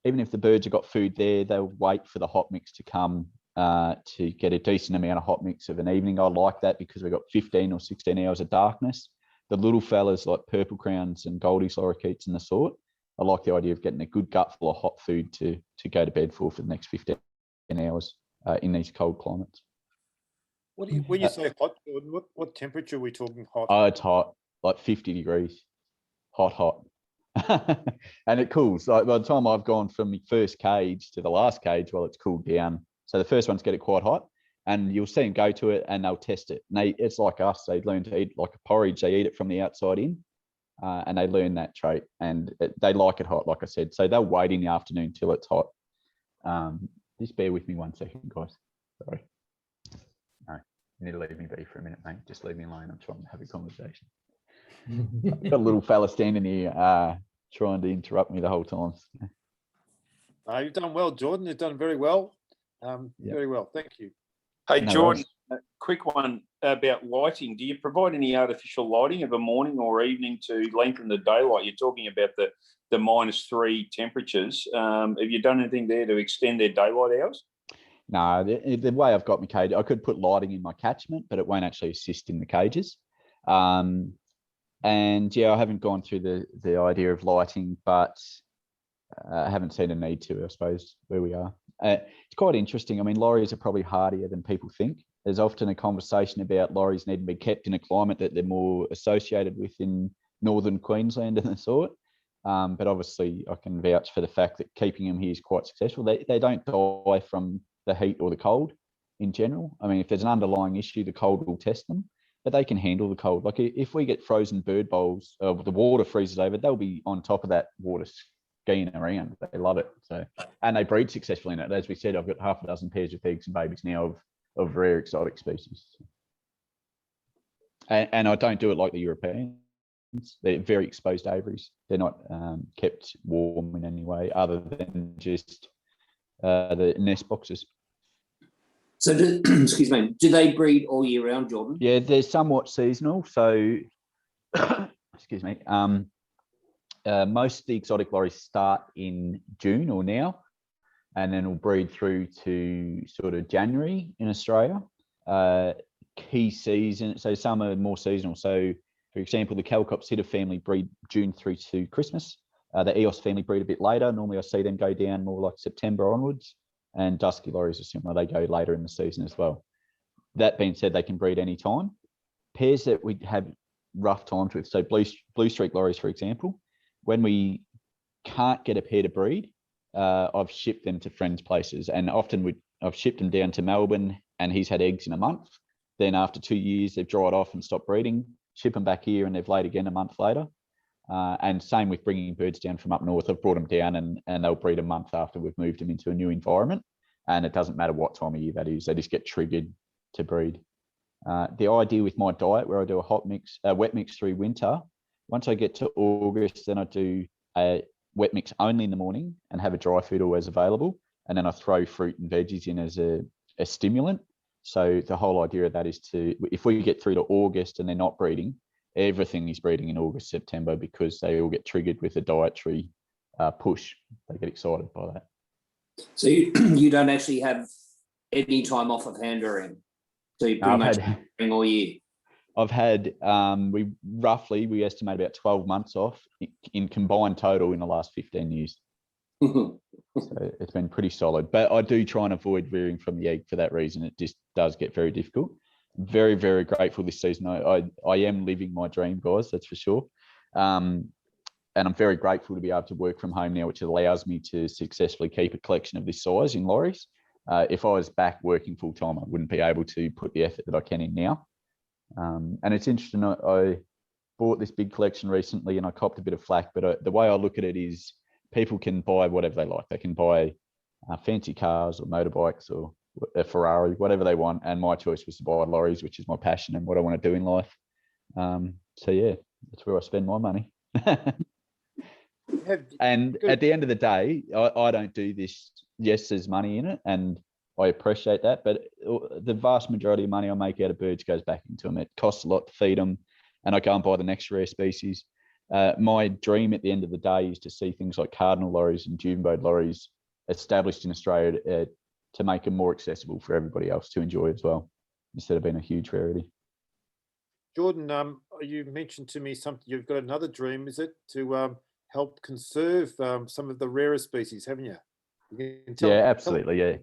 Even if the birds have got food there, they'll wait for the hot mix to come to get a decent amount of hot mix of an evening. I like that because we've got 15 or 16 hours of darkness. The little fellas like purple crowns and goldies, lorikeets and the sort, I like the idea of getting a good gutful of hot food to go to bed for the next 15 hours in these cold climates. When you say hot, what temperature are we talking hot? Oh, it's hot, like 50 degrees, hot. And it cools. Like by the time I've gone from the first cage to the last cage, well, it's cooled down. So the first ones get it quite hot, and you'll see them go to it and they'll test it. And it's like us. They learn to eat like a porridge. They eat it from the outside in. And they learn that trait and they like it hot, like I said. So they'll wait in the afternoon till it's hot. Just bear with me 1 second, guys. Sorry. No, you need to leave me be for a minute, mate. Just leave me alone. I'm trying to have a conversation. I've got a little fella standing here trying to interrupt me the whole time. You've done well, Jordan. You've done very well. Very well. Thank you. Hey, No Jordan, worries. quick one about lighting. Do you provide any artificial lighting of a morning or evening to lengthen the daylight? You're talking about the -3 temperatures. Have you done anything there to extend their daylight hours? No, the way I've got my cage, I could put lighting in my catchment, but it won't actually assist in the cages. And yeah, I haven't gone through the idea of lighting, but I haven't seen a need to, I suppose, where we are. It's quite interesting. I mean, lorries are probably hardier than people think. There's often a conversation about lorries needing to be kept in a climate that they're more associated with in northern Queensland and the sort. But obviously, I can vouch for the fact that keeping them here is quite successful. They don't die from the heat or the cold in general. I mean, if there's an underlying issue, the cold will test them, but they can handle the cold. Like if we get frozen bird bowls, the water freezes over, they'll be on top of that water skiing around. They love it. So, and they breed successfully in it. As we said, I've got half a dozen pairs of pigs and babies now of rare exotic species. And I don't do it like the Europeans. They're very exposed aviaries. They're not kept warm in any way other than just the nest boxes. So, excuse me, do they breed all year round, Jordan? Yeah, they're somewhat seasonal. So, excuse me. Most of the exotic lorries start in June or now, and then will breed through to sort of January in Australia. Key season, so some are more seasonal. So, for example, the Calcopsida family breed June through to Christmas. The Eos family breed a bit later. Normally, I see them go down more like September onwards. And dusky lorries are similar; they go later in the season as well. That being said, they can breed any time. Pairs that we have rough times with, so blue streak lorries, for example, when we can't get a pair to breed, I've shipped them to friends' places, and often I've shipped them down to Melbourne, and he's had eggs in a month. Then after 2 years, they've dried off and stopped breeding. Ship them back here, and they've laid again a month later. And same with bringing birds down from up north. I've brought them down, and they'll breed a month after we've moved them into a new environment. And it doesn't matter what time of year that is; they just get triggered to breed. The idea with my diet, where I do a wet mix through winter, once I get to August, then I do a wet mix only in the morning and have a dry food always available, and then I throw fruit and veggies in as a stimulant. So the whole idea of that is if we get through to August and they're not breeding, everything is breeding in August, September, because they all get triggered with a dietary push. They get excited by that. So you don't actually have any time off of hand rearing. So you pretty much rearing all year. I've had we estimate about 12 months off in combined total in the last 15 years. So it's been pretty solid, but I do try and avoid rearing from the egg for that reason. It just does get very difficult. Very, very grateful this season. I am living my dream, guys, that's for sure. And I'm very grateful to be able to work from home now, which allows me to successfully keep a collection of this size in lorries. If I was back working full time, I wouldn't be able to put the effort that I can in now. And it's interesting, I bought this big collection recently and I copped a bit of flack, but the way I look at it is people can buy whatever they like. They can buy fancy cars or motorbikes or a Ferrari, whatever they want. And my choice was to buy lorries, which is my passion and what I want to do in life. So yeah, that's where I spend my money. And at the end of the day, I don't do this. Yes, there's money in it, and I appreciate that. But the vast majority of money I make out of birds goes back into them. It costs a lot to feed them, and I go and buy the next rare species. My dream at the end of the day is to see things like cardinal lorries and June-bowed lorries established in Australia to make them more accessible for everybody else to enjoy as well, instead of being a huge rarity. Jordan, you mentioned to me something. You've got another dream, is it, to help conserve some of the rarer species, haven't you? Yeah, absolutely. Yeah.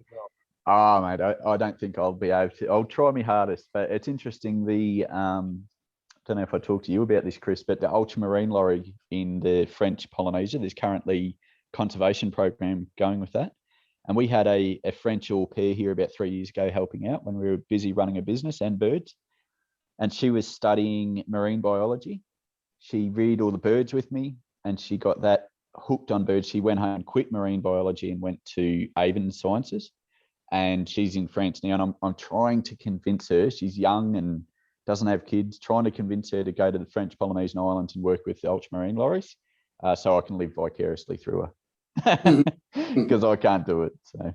Oh, mate, I don't think I'll be able to. I'll try my hardest, but it's interesting. I don't know if I talked to you about this, Chris, but the ultramarine lorry in the French Polynesia, there's currently conservation program going with that. And we had a French au pair here about 3 years ago helping out when we were busy running a business and birds. And she was studying marine biology. She read all the birds with me and she got that hooked on birds. She went home, quit marine biology and went to avian sciences. And she's in France now. And I'm trying to convince her, she's young and doesn't have kids, trying to convince her to go to the French Polynesian Islands and work with the ultramarine lorries so I can live vicariously through her because I can't do it. So.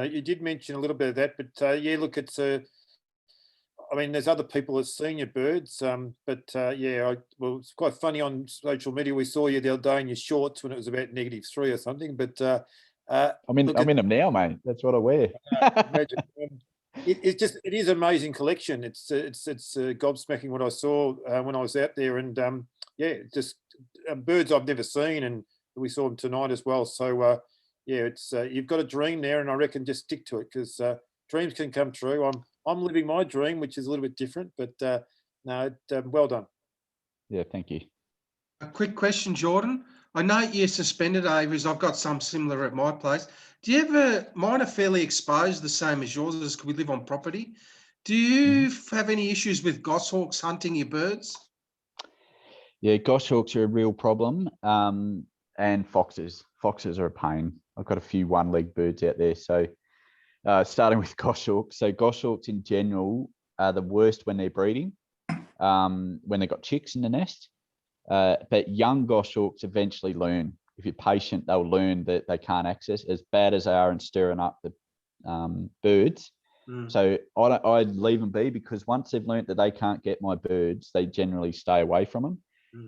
You did mention a little bit of that, but yeah, look, it's I mean, there's other people that seen your birds, but yeah, well, it's quite funny on social media. We saw you the other day in your shorts when it was about -3 or something, but I'm in them now, mate. That's what I wear. Imagine. It is an amazing collection. It's gobsmacking what I saw when I was out there, and yeah, just birds I've never seen, and we saw them tonight as well. So yeah, it's you've got a dream there, and I reckon just stick to it because dreams can come true. I'm living my dream, which is a little bit different, but no, well done. Yeah, thank you. A quick question, Jordan. I know you're suspended aviaries. I've got some similar at my place. Do you ever, mine are fairly exposed, the same as yours, as we live on property. Do you have any issues with goshawks hunting your birds? Yeah, goshawks are a real problem. And foxes. Foxes are a pain. I've got a few one-legged birds out there. So Starting with goshawks. So goshawks in general are the worst when they're breeding, when they've got chicks in the nest. But young goshawks eventually learn. If you're patient, they'll learn that they can't access, as bad as they are in stirring up the birds. So I'd leave them be, because once they've learnt that they can't get my birds, they generally stay away from them.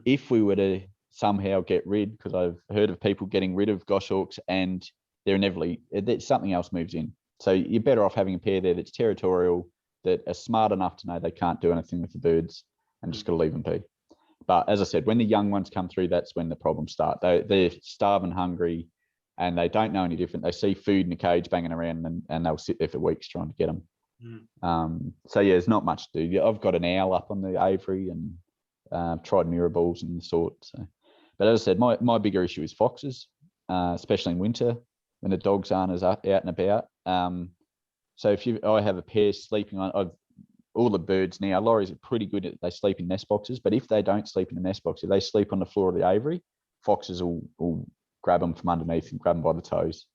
If we were to somehow get rid, because I've heard of people getting rid of goshawks and they're inevitably, something else moves in. So you're better off having a pair there that's territorial, that are smart enough to know they can't do anything with the birds, and just got to leave them be. But as I said, when the young ones come through, that's when the problems start. They're starving, hungry, and they don't know any different. They see food in a cage banging around, and they'll sit there for weeks trying to get them. So yeah, there's not much to do. I've got an owl up on the aviary, and tried mirror balls and the sort. So, but as I said, my bigger issue is foxes, especially in winter when the dogs aren't as out and about. So I have a pair sleeping on. All the birds now, lorries are pretty good at, they sleep in nest boxes, but if they don't sleep in a nest box, if they sleep on the floor of the aviary, foxes will grab them from underneath and grab them by the toes.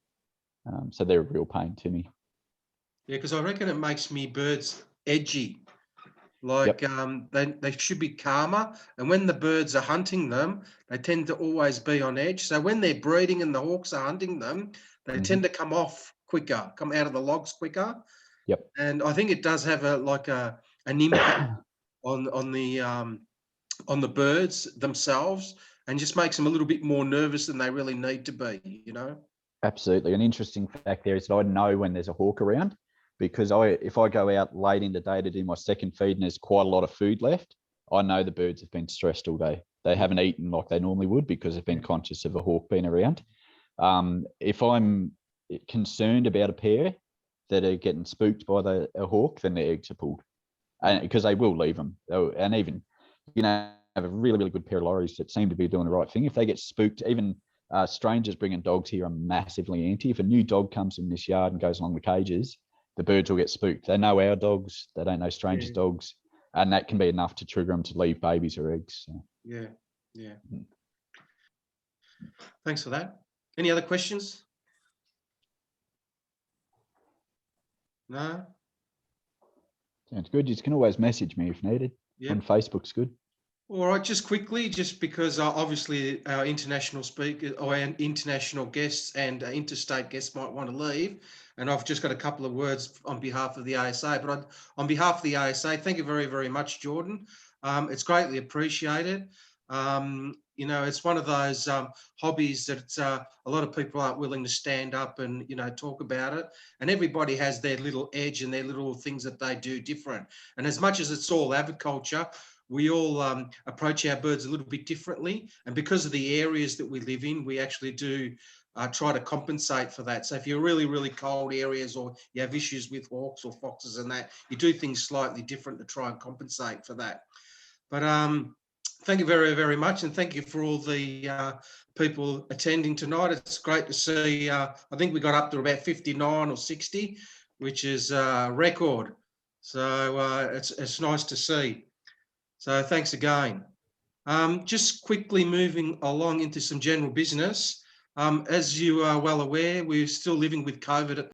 So they're a real pain to me. Yeah, because I reckon it makes me birds edgy. Like they should be calmer, and when the birds are hunting them, they tend to always be on edge. So when they're breeding and the hawks are hunting them, they tend to come off quicker, come out of the logs quicker. Yep. And I think it does have an impact on the birds themselves, and just makes them a little bit more nervous than they really need to be, you know? Absolutely. An interesting fact there is that I know when there's a hawk around, because if I go out late in the day to do my second feed and there's quite a lot of food left, I know the birds have been stressed all day. They haven't eaten like they normally would because they've been conscious of a hawk being around. If I'm concerned about a pair that are getting spooked by a hawk, then their eggs are pulled, and because they will leave them. And even, have a really, really good pair of lorries that seem to be doing the right thing. If they get spooked, even strangers bringing dogs here are massively anti. If a new dog comes in this yard and goes along the cages, the birds will get spooked. They know our dogs, they don't know strangers' dogs, and that can be enough to trigger them to leave babies or eggs. So. Yeah. Thanks for that. Any other questions? No? Sounds good. You can always message me if needed. On Facebook's good. All right, just quickly, just because obviously our international speakers or our international guests and interstate guests might want to leave, and I've just got a couple of words on behalf of the ASA. But on behalf of the ASA, thank you very, very much, Jordan. It's greatly appreciated. It's one of those hobbies that a lot of people aren't willing to stand up and, talk about it. And everybody has their little edge and their little things that they do different. And as much as it's all aviculture, we all approach our birds a little bit differently. And because of the areas that we live in, we actually do try to compensate for that. So if you're really, really cold areas or you have issues with hawks or foxes and that, you do things slightly different to try and compensate for that. But thank you very, very much. And thank you for all the people attending tonight. It's great to see, I think we got up to about 59 or 60, which is a record. So it's nice to see. So thanks again. Just quickly moving along into some general business. As you are well aware, we're still living with COVID at